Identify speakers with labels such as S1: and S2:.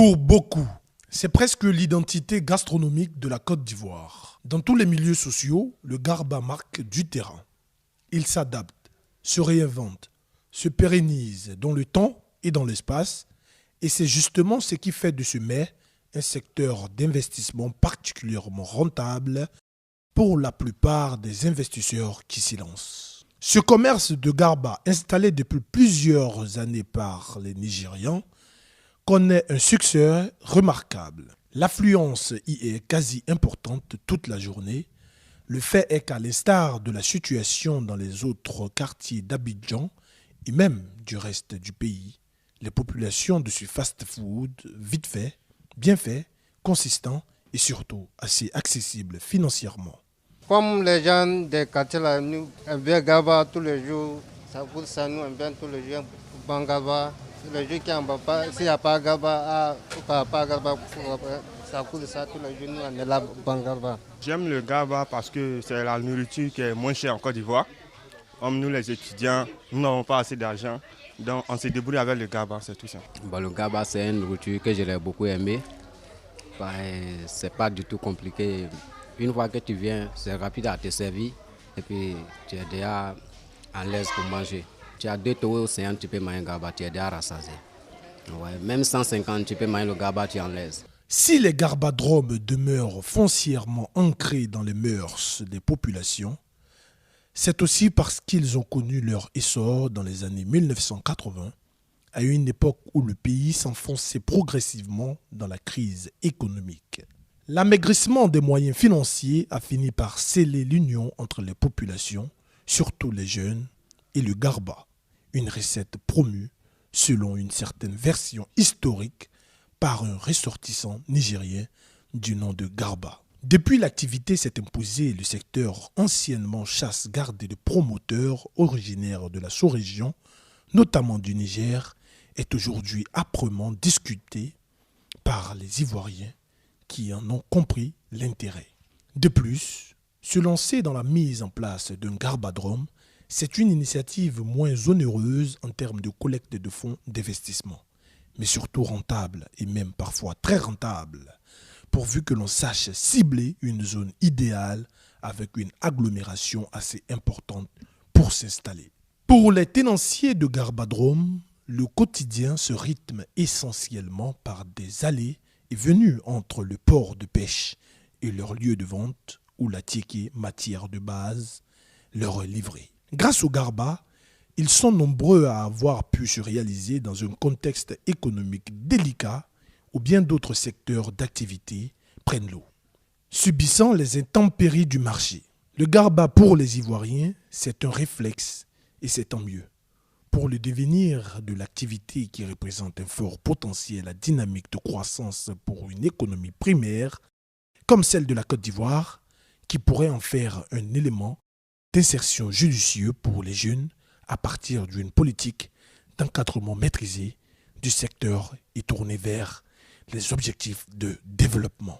S1: Pour beaucoup, c'est presque l'identité gastronomique de la Côte d'Ivoire. Dans tous les milieux sociaux, le garba marque du terrain. Il s'adapte, se réinvente, se pérennise dans le temps et dans l'espace, et c'est justement ce qui fait de ce mets un secteur d'investissement particulièrement rentable pour la plupart des investisseurs qui s'y lancent. Ce commerce de garba, installé depuis plusieurs années par les Nigérians, connaît un succès remarquable. L'affluence y est quasi importante toute la journée. Le fait est qu'à l'instar de la situation dans les autres quartiers d'Abidjan et même du reste du pays, les populations de ce fast-food vite fait, bien fait, consistant et surtout assez accessible financièrement.
S2: Comme les gens des quartiers là, nous aiment bien Gaba tous les jours, ça coûte ça, nous aimons bien tous les jours, bon Gaba. Les jours qui n'en va pas, s'il n'y a pas Gaba, ça coûte ça tous les jours, nous on est là, bon Gaba.
S3: J'aime le Gaba parce que c'est la nourriture qui est moins chère en Côte d'Ivoire. Comme nous les étudiants, nous n'avons pas assez d'argent, donc on se débrouille avec le Gaba, c'est tout ça.
S4: Le Gaba, c'est une nourriture que j'aurais beaucoup aimé. C'est pas du tout compliqué. Une fois que tu viens, c'est rapide à te servir et puis tu es déjà à l'aise pour manger. Tu as 2 taux océans, tu peux manger un Gaba, tu es déjà rassasié. Ouais, même 150, tu peux manger le Gaba, tu es en l'aise.
S1: Si les garbadromes demeurent foncièrement ancrés dans les mœurs des populations, c'est aussi parce qu'ils ont connu leur essor dans les années 1980, à une époque où le pays s'enfonçait progressivement dans la crise économique. L'amaigrissement des moyens financiers a fini par sceller l'union entre les populations, surtout les jeunes, et le garba, une recette promue, selon une certaine version historique, par un ressortissant nigérien du nom de Garba. Depuis, l'activité s'est imposée, le secteur anciennement chasse gardé de promoteurs originaires de la sous-région, notamment du Niger, est aujourd'hui âprement discuté par les Ivoiriens qui en ont compris l'intérêt. De plus, se lancer dans la mise en place d'un garbadrome, c'est une initiative moins onéreuse en termes de collecte de fonds d'investissement, mais surtout rentable et même parfois très rentable, pourvu que l'on sache cibler une zone idéale avec une agglomération assez importante pour s'installer. Pour les tenanciers de garbadrome, le quotidien se rythme essentiellement par des allées et venues entre le port de pêche et leur lieu de vente où la ticket matière de base leur est livrée. Grâce au garba, ils sont nombreux à avoir pu se réaliser dans un contexte économique délicat où bien d'autres secteurs d'activité prennent l'eau. Subissant les intempéries du marché, le garba pour les Ivoiriens, c'est un réflexe et c'est tant mieux. Pour le devenir de l'activité qui représente un fort potentiel à dynamique de croissance pour une économie primaire, comme celle de la Côte d'Ivoire, qui pourrait en faire un élément d'insertion judicieux pour les jeunes à partir d'une politique d'encadrement maîtrisé du secteur et tournée vers les objectifs de développement.